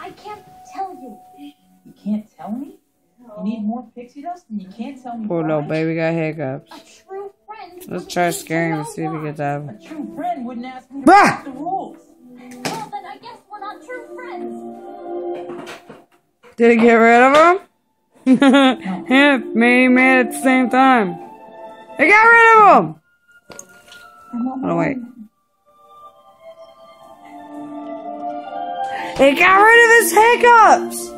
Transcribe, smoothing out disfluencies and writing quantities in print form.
I can't tell you. You can't tell me? You need more pixie dust and you can't tell me Poor why? little baby got hiccups. A true friend. Let's try scaring him and see if we get that. A true friend wouldn't ask me to Bah! break the rules. Well, then I guess we're not true friends. Did it get rid of him? Yeah, me and mad at the same time. It got rid of him! Oh, wait. It got rid of his hiccups!